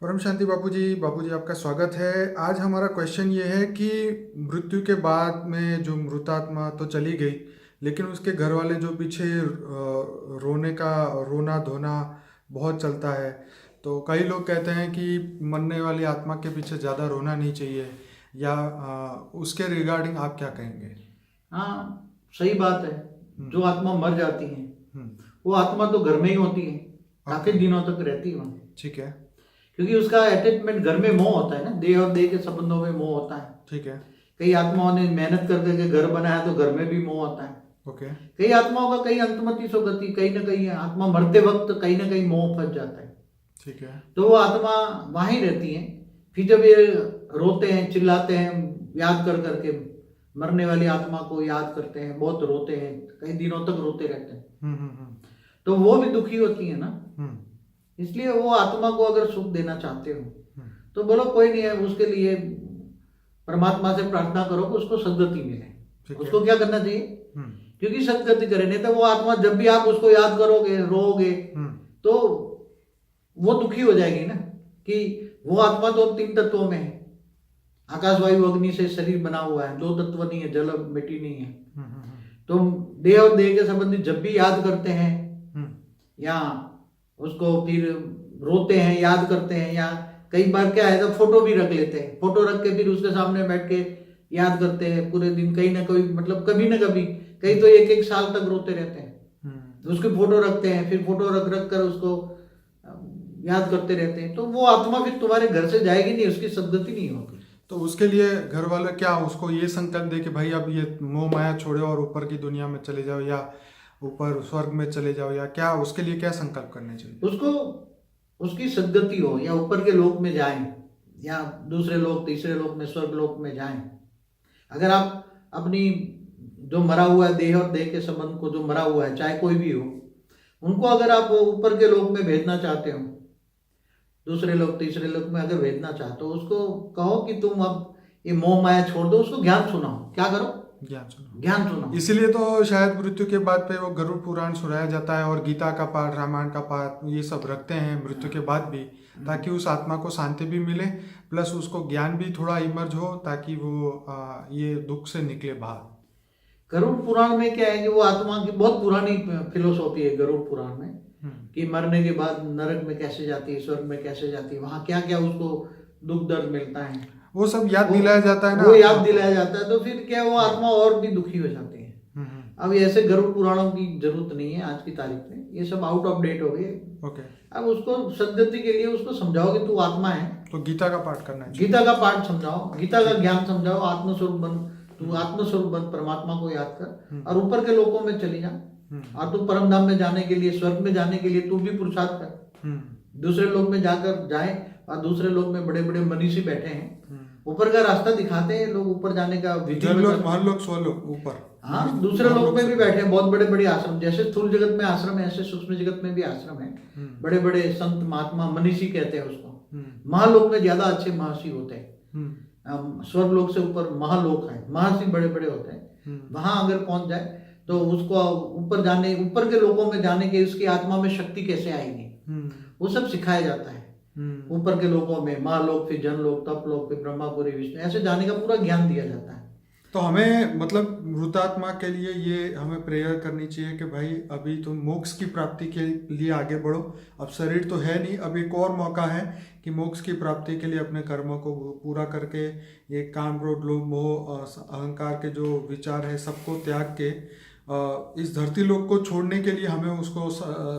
परम शांति बापूजी आपका स्वागत है। आज हमारा क्वेश्चन ये है कि मृत्यु के बाद में जो मृतात्मा तो चली गई, लेकिन उसके घर वाले जो पीछे रोने का रोना धोना बहुत चलता है। तो कई लोग कहते हैं कि मरने वाली आत्मा के पीछे ज़्यादा रोना नहीं चाहिए, या उसके रिगार्डिंग आप क्या कहेंगे? हाँ, सही बात है। जो आत्मा मर जाती है हम्म, वो आत्मा तो घर में ही होती है, काफी दिनों तक रहती है वहाँ। ठीक है। क्योंकि उसका अटैचमेंट घर में मोह होता है ना, देह और देह के संबंधों में मोह होता है। ठीक है। कई आत्माओं ने मेहनत कर करके घर बनाया तो घर में भी मोह होता है। ओके। कई आत्माओं का कहीं अंतमति सो गति, कहीं ना कहीं आत्मा मरते वक्त कहीं ना कहीं मोह फंस जाता है। ठीक है। तो वो आत्मा वहीं रहती है। फिर जब ये रोते हैं, चिल्लाते हैं, याद कर करके मरने वाली आत्मा को याद करते हैं, बहुत रोते हैं, कई दिनों तक रोते रहते हैं, तो वो भी दुखी होती है ना। इसलिए वो आत्मा को अगर सुख देना चाहते हो तो बोलो कोई नहीं है, उसके लिए परमात्मा से प्रार्थना करो कि उसको सद्गति मिले। उसको क्या करना चाहिए? क्योंकि सद्गति करे, नहीं तो वो आत्मा जब भी आप उसको याद करोगे, रोओगे, तो वो दुखी हो जाएगी ना। कि वो आत्मा तो 3 तत्वों में है, आकाश वायु अग्नि से शरीर बना हुआ है, 2 तत्व नहीं है, जल मिट्टी नहीं है। तो देह और देह के संबंधी जब भी याद करते हैं या उसको फिर रोते हैं, याद करते हैं, या कई बार क्या है तो फोटो भी रख लेते हैं, फोटो रख के फिर उसके सामने बैठ के याद करते हैं पूरे दिन। कहीं ना कहीं मतलब कभी ना कभी, कई तो 1-1 साल तक रोते रहते हैं। उसकी फोटो रखते हैं, फिर फोटो रख रख कर उसको याद करते रहते हैं। तो वो आत्मा फिर तुम्हारे घर से जाएगी नहीं, उसकी सद्गति नहीं होगी। तो उसके लिए घर वाले क्या उसको ये संकल्प दे कि भाई अब ये मोह माया छोड़ो और ऊपर की दुनिया में चले जाओ, या ऊपर स्वर्ग में चले जाओ, या क्या उसके लिए क्या संकल्प करने चाहिए? उसको उसकी सद्गति हो, या ऊपर के लोक में जाएं, या दूसरे लोक, तीसरे लोक में, स्वर्ग लोक में जाएं। अगर आप अपनी जो मरा हुआ है देह और देह के संबंध को, जो मरा हुआ है चाहे कोई भी हो, उनको अगर आप ऊपर के लोक में भेजना चाहते हो, दूसरे लोग तीसरे लोग में अगर भेजना चाहते हो, उसको कहो कि तुम अब ये मोह माया छोड़ दो, उसको ज्ञान सुनाओ। क्या करो? ज्ञान सुनो। ज्ञान सुनाओ। इसीलिए तो शायद मृत्यु के बाद पे वो गरुड़ पुराण सुनाया जाता है, और गीता का पाठ, रामायण का पाठ, ये सब रखते हैं मृत्यु के बाद भी, ताकि उस आत्मा को शांति भी मिले, प्लस उसको ज्ञान भी थोड़ा इमर्ज हो, ताकि वो ये दुख से निकले बाहर। गरुड़ पुराण में क्या है कि वो आत्मा की बहुत पुरानी फिलोसॉफी है गरुड़ पुराण में, कि मरने के बाद नरक में कैसे जाती है, स्वर्ग में कैसे जाती है, वहां क्या क्या उसको दुख दर्द मिलता है, वो सब याद दिलाया जाता है ना। वो याद दिलाया जाता है। तो फिर क्या वो आत्मा और भी दुखी हो जाती है। अब ऐसे गरुड़ पुराणों की जरूरत नहीं है आज की तारीख में, ये सब आउट ऑफ डेट हो गए। ओके। अब उसको सद्गति के लिए उसको समझाओ कि तू आत्मा है, तो गीता का पाठ करना चाहिए। गीता का पाठ समझाओ, गीता का ज्ञान समझाओ, आत्मस्वरूप बन, तू आत्मस्वरूप बन, परमात्मा को याद कर और ऊपर के लोकों में चली जा। और तू परम धाम में जाने के लिए, स्वर्ग में जाने के लिए तू भी पुरुषार्थ कर। दूसरे लोक में जाकर जाए, और दूसरे लोक में बड़े बड़े मनीषी बैठे हैं, ऊपर का रास्ता दिखाते हैं लोग, ऊपर जाने का विधि ऊपर। हाँ, दूसरे लोक में भी बैठे हैं, बहुत बड़े बड़े आश्रम, जैसे स्थूल जगत में आश्रम है ऐसे सूक्ष्म जगत में भी आश्रम है। बड़े बड़े संत महात्मा, मनीषी कहते हैं उसको। महालोक में ज्यादा अच्छे महर्षि होते हैं, स्वर्ग लोक से ऊपर महालोक है, महर्षि बड़े बड़े होते हैं। वहां अगर पहुंच जाए तो उसको ऊपर जाने, ऊपर के लोकों में जाने के, उसकी आत्मा में शक्ति कैसे आएगी, वो सब सिखाया जाता है। ऊपर के लोकों में महालोक, फिर जनलोक, तपलोक, फिर ब्रह्मापुरी, विष्णु, ऐसे जाने का पूरा ज्ञान दिया जाता है। तो हमें मतलब मृतात्मा के लिए ये हमें प्रेयर करनी चाहिए कि भाई अभी तुम मोक्ष की प्राप्ति के लिए आगे बढ़ो। अब शरीर तो है नहीं, अब एक और मौका है कि मोक्ष की प्राप्ति के लिए अपने कर्मों को पूरा करके, ये काम, क्रोध, लोभ, मोह, अहंकार के जो विचार है सबको त्याग के इस धरती लोक को छोड़ने के लिए हमें उसको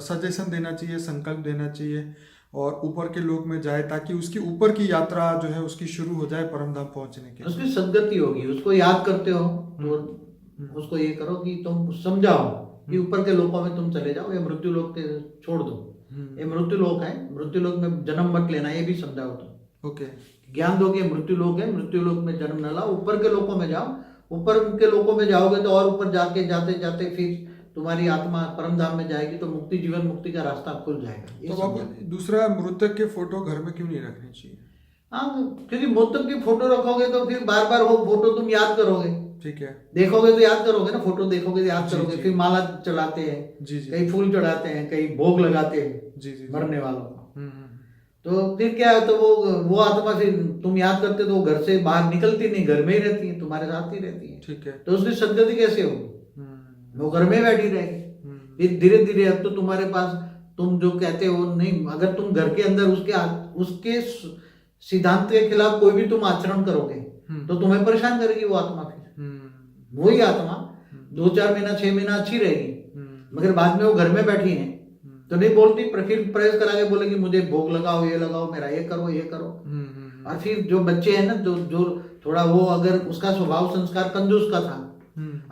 सजेशन देना चाहिए, संकल्प देना चाहिए, और ऊपर के लोक में जाए, ताकि उसकी ऊपर की यात्रा जो है उसकी शुरू हो जाए परम धाम पहुंचने के। उसकी सद्गति होगी। उसको याद करते हो तो उसको ये करो कि तुम समझाओ कि ऊपर के लोकों में तुम चले जाओ, ये मृत्यु लोक के छोड़ दो, ये मृत्यु लोक है, मृत्यु लोक में जन्म मत लेना, ये भी समझाओ तुम। ओके। ज्ञान दो कि मृत्यु लोक है, मृत्यु लोक में जन्म न लाओ, ऊपर के लोकों में जाओ। ऊपर के लोकों में जाओगे तो और ऊपर जाके जाते जाते फिर तुम्हारी आत्मा परम धाम में जाएगी, तो मुक्ति, जीवन मुक्ति का रास्ता खुल जाएगा। तो दूसरा, मृतक के फोटो घर में क्यों नहीं रखनी चाहिए? हाँ, क्योंकि मृतक की फोटो रखोगे तो फिर बार बार वो फोटो तुम याद करोगे। ठीक है। देखोगे तो याद करोगे ना, फोटो देखोगे तो याद करोगे। फिर माला चढ़ाते हैं, कई फूल चढ़ाते हैं, कई भोग लगाते हैं मरने वालों को। तो फिर क्या है, तो वो आत्मा फिर तुम याद करते तो वो घर से बाहर निकलती नहीं, घर में ही रहती है, तुम्हारे साथ ही रहती है। ठीक है। तो उसकी सदगति कैसे होगी? वो घर में बैठी रहेगी। फिर धीरे धीरे अब तो तुम्हारे पास, तुम जो कहते हो नहीं, अगर तुम घर के अंदर उसके सिद्धांत के खिलाफ कोई भी तुम आचरण करोगे तो तुम्हें परेशान करेगी वो आत्मा। फिर वही आत्मा 2-4 महीना 6 महीना अच्छी रहेगी, मगर बाद में वो घर में बैठी है तो नहीं बोलती, फिर प्रेस करा के बोलेगी मुझे भोग लगाओ, ये लगाओ, मेरा ये करो, ये करो। और फिर जो बच्चे हैं ना, जो थोड़ा वो, अगर उसका स्वभाव संस्कार कंजूस का था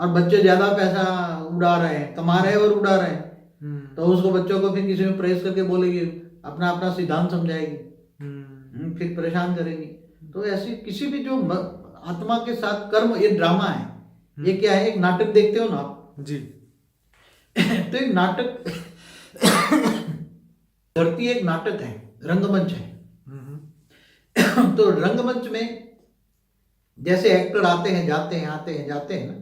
और बच्चे ज्यादा पैसा उड़ा रहे हैं, कमा रहे हैं और उड़ा रहे हैं, तो उसको बच्चों को फिर किसी में प्रेस करके बोलेगी, अपना अपना सिद्धांत समझाएगी, फिर परेशान करेगी। तो ऐसी किसी भी जो आत्मा के साथ कर्म, ये ड्रामा है, ये क्या है, एक नाटक देखते हो ना आप जी। तो एक नाटक धरती एक नाटक है, रंगमंच है। तो रंगमंच में जैसे एक्टर आते हैं जाते हैं, आते हैं जाते हैं ना,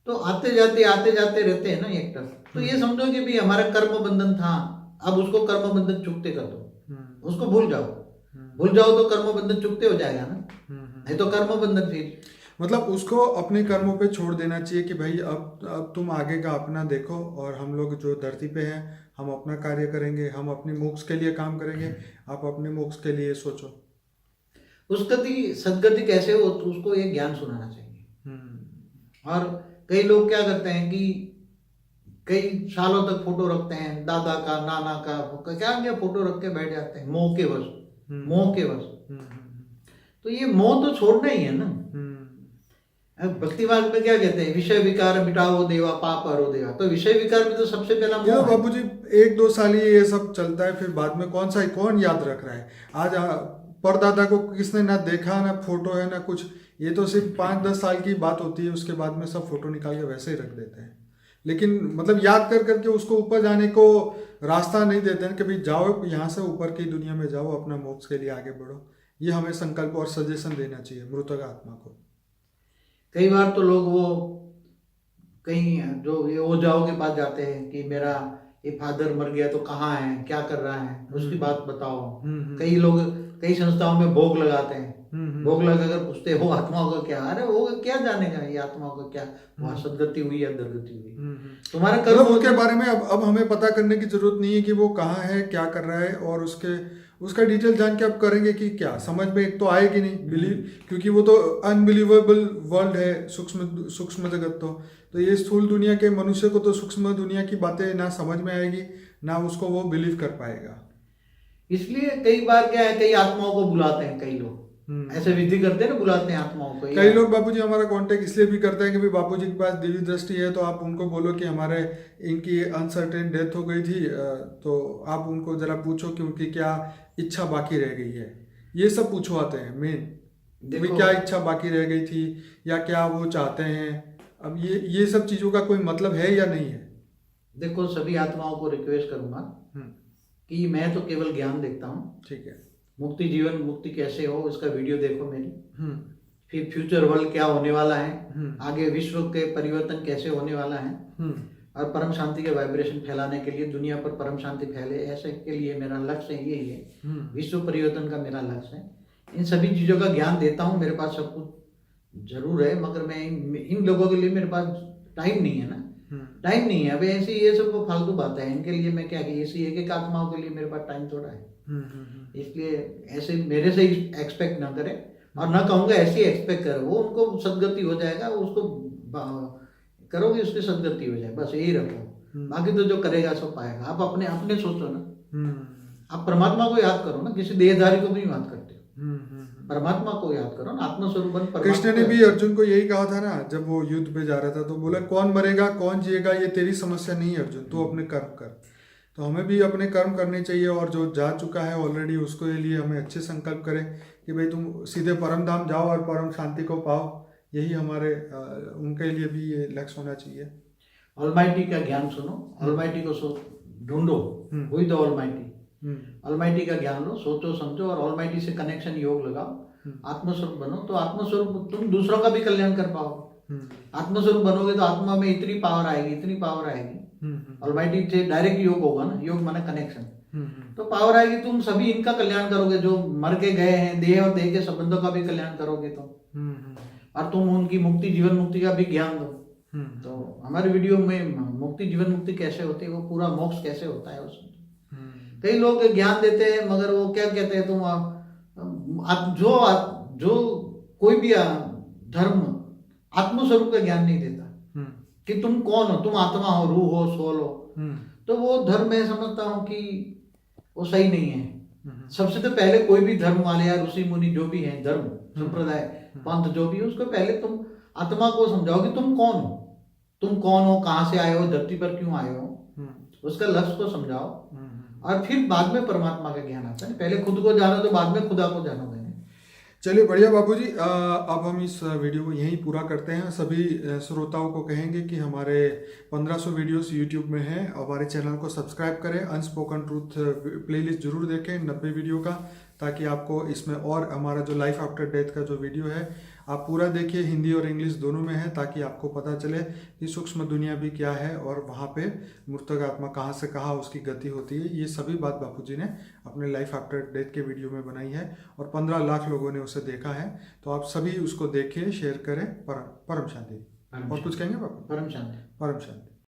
तो आते जाते रहते हैं ना एक्टर। तो ये समझो कि भी हमारा कर्म बंधन था, अब उसको कर्म बंधन चुकते कर दो, उसको भूल जाओ तो कर्म बंधन चुकते हो जाएगा ना, नहीं तो कर्म बंधन फिर मतलब उसको अपने कर्मों पे छोड़ देना चाहिए कि भाई अब तुम आगे का अपना देखो, और हम लोग जो धरती पे हैं हम अपना कार्य करेंगे, हम अपनी मोक्ष के लिए काम करेंगे, आप अपने मोक्ष के लिए सोचो। उसकी सदगति कैसे हो, तो उसको ये ज्ञान सुनाना चाहिए। और कई लोग क्या करते हैं कि कई सालों तक फोटो रखते हैं, दादा का, नाना का, क्या फोटो रख के बैठ जाते हैं, मोह के वश। तो ये मोह तो छोड़ना ही है ना। भक्ति मार्ग में क्या कहते हैं, विषय विकार मिटाओ देवा, पाप हरो देवा। तो विषय विकार में तो सबसे पहला मोह है। बाबूजी 1-2 साल ये सब चलता है, फिर बाद में कौन याद रख रहा है। आज परदादा को किसने ना देखा, ना फोटो है, ना कुछ। ये तो सिर्फ 5-10 साल की बात होती है, उसके बाद में सब फोटो निकाल के वैसे ही रख देते हैं। लेकिन मतलब याद कर करके उसको ऊपर जाने को रास्ता नहीं देते हैं कि भाई जाओ यहाँ से ऊपर की दुनिया में जाओ, अपना मोक्ष के लिए आगे बढ़ो। ये हमें संकल्प और सजेशन देना चाहिए मृतक आत्मा को। कई बार तो लोग वो कहीं जो ये ओझाओं के पास जाते हैं कि मेरा ये फादर मर गया तो कहाँ है, क्या कर रहा है, उसकी बात बताओ। कई लोग कई संस्थाओं में भोग लगाते हैं, भोग लगा कर पूछते हो आत्माओं का क्या, अरे वो क्या जानेगा ये आत्माओं का क्या, वहां सदगति हुई या दुर्गति हुई, तुम्हारा कर्म उसके बारे में अब हमें पता करने की जरूरत नहीं है कि वो कहाँ है, क्या कर रहा है, और उसका डिटेल जान के आप करेंगे कि क्या समझ में एक तो आएगी नहीं बिलीव, क्योंकि वो तो अनबिलीवेबल वर्ल्ड है, सूक्ष्म जगत। तो ये स्थूल दुनिया के मनुष्य को तो सूक्ष्म दुनिया की बातें ना समझ में आएगी, ना उसको वो बिलीव कर पाएगा। इसलिए कई बार क्या है, कई आत्माओं को बुलाते हैं, कई लोग ऐसे विधि करते हैं ना, बुलाते हैं आत्माओं को। कई लोग बाबूजी हमारा कांटेक्ट इसलिए भी करते हैं कि भाई बाबूजी के पास दिव्य दृष्टि है, तो आप उनको बोलो कि हमारे इनकी अनसर्टेन डेथ हो गई थी, तो आप उनको जरा पूछो कि उनकी क्या इच्छा बाकी रह गई है। ये सब पूछवाते हैं मेन, क्या इच्छा बाकी रह गई थी या क्या वो चाहते हैं। अब ये सब चीजों का कोई मतलब है या नहीं है। देखो सभी आत्माओं को रिक्वेस्ट करूंगा कि मैं तो केवल ज्ञान देखता हूँ, ठीक है। मुक्ति जीवन मुक्ति कैसे हो इसका वीडियो देखो मेरी, फिर फ्यूचर वर्ल्ड क्या होने वाला है, आगे विश्व के परिवर्तन कैसे होने वाला है, और परम शांति के वाइब्रेशन फैलाने के लिए, दुनिया पर परम शांति फैले, ऐसे के लिए मेरा लक्ष्य यही है, विश्व परिवर्तन का मेरा लक्ष्य है। इन सभी चीजों का ज्ञान देता हूँ, मेरे पास सब कुछ जरूर है, मगर मैं इन लोगों के लिए मेरे पास टाइम नहीं है ना, टाइम नहीं है। अब ऐसी ये सब फालतू बातें हैं, इनके लिए मैं क्या, ऐसी एक आत्माओं के लिए मेरे पास टाइम थोड़ा है। इसलिए ऐसे मेरे से एक्सपेक्ट ना करे, और ना कहूँगा ऐसे एक्सपेक्ट करे, वो उनको सदगति हो जाएगा, उसको करोगे उसकी सदगति हो जाए, बस यही रखो। बाकी तो जो करेगा सो पाएगा। आप अपने अपने सोचो ना, आप परमात्मा को याद करो ना, किसी देहधारी को भी याद करते हो, परमात्मा को याद करो ना, आत्मस्वरूप। कृष्ण ने भी अर्जुन को यही कहा था ना, जब वो युद्ध पे जा रहा था, तो बोला कौन मरेगा कौन जिएगा ये तेरी समस्या नहीं है अर्जुन, तू अपने कर्म कर। तो हमें भी अपने कर्म करने चाहिए, और जो जा चुका है ऑलरेडी उसको लिए हमें अच्छे संकल्प करें कि भाई तुम सीधे परम धाम जाओ और परम शांति को पाओ। यही हमारे उनके लिए भी ये लक्ष्य होना चाहिए। ऑलमाइटी का ज्ञान सुनो, ऑलमाइटी को ढूंढो, वही तो ऑलमाइटी, ऑलमाइटी का ज्ञान लो, सोचो समझो, और ऑलमाइटी से कनेक्शन योग लगाओ, आत्मस्वरूप बनो। तो आत्मस्वरूप तुम दूसरों का भी कल्याण कर पाओ। आत्मस्वरूप बनोगे तो आत्मा में इतनी पावर आएगी, इतनी पावर आएगी। ऑलमाइटी से डायरेक्ट योग होगा ना, योग माने कनेक्शन, तो पावर आएगी, तुम सभी इनका कल्याण करोगे, जो मर के गए हैं, देह और देह के संबंधों का भी कल्याण करोगे तुम, और तुम उनकी मुक्ति, जीवन मुक्ति का भी ज्ञान दो। तो हमारे वीडियो में मुक्ति, जीवन मुक्ति कैसे होती है, वो पूरा मोक्ष कैसे होता है उसमें। कई लोग ज्ञान देते हैं मगर वो क्या कहते हैं, तुम जो कोई भी धर्म आत्मस्वरूप का ज्ञान नहीं देता कि तुम कौन हो, तुम आत्मा हो, रूह हो, सोल हो, तो वो धर्म मैं समझता हूँ कि वो सही नहीं है। सबसे तो पहले कोई भी धर्म वाले या ऋषि मुनि जो भी हैं, धर्म संप्रदाय पंथ जो भी है, उसको पहले तुम आत्मा को समझाओ कि तुम कौन हो, कहाँ से आए हो, धरती पर क्यों आए हो, उसका लक्ष्य को समझाओ, और फिर बाद में परमात्मा का ज्ञान आता है। पहले खुद को जानो तो बाद में खुदा को जानोगे। चलिए बढ़िया बाबूजी, अब हम इस वीडियो को यहीं पूरा करते हैं। सभी श्रोताओं को कहेंगे कि हमारे 1500 वीडियोस यूट्यूब में हैं, हमारे चैनल को सब्सक्राइब करें, अनस्पोकन ट्रूथ प्लेलिस्ट जरूर देखें 90 वीडियो का, ताकि आपको इसमें और हमारा जो लाइफ आफ्टर डेथ का जो वीडियो है आप पूरा देखिए, हिंदी और इंग्लिश दोनों में है, ताकि आपको पता चले कि सूक्ष्म दुनिया भी क्या है और वहाँ पे मृतक आत्मा कहाँ से कहाँ उसकी गति होती है। ये सभी बात बापूजी ने अपने लाइफ आफ्टर डेथ के वीडियो में बनाई है और 15 लाख लोगों ने उसे देखा है। तो आप सभी उसको देखिए, शेयर करें। परम शांति। और कुछ कहेंगे बापू? परम शांति। परम शांति।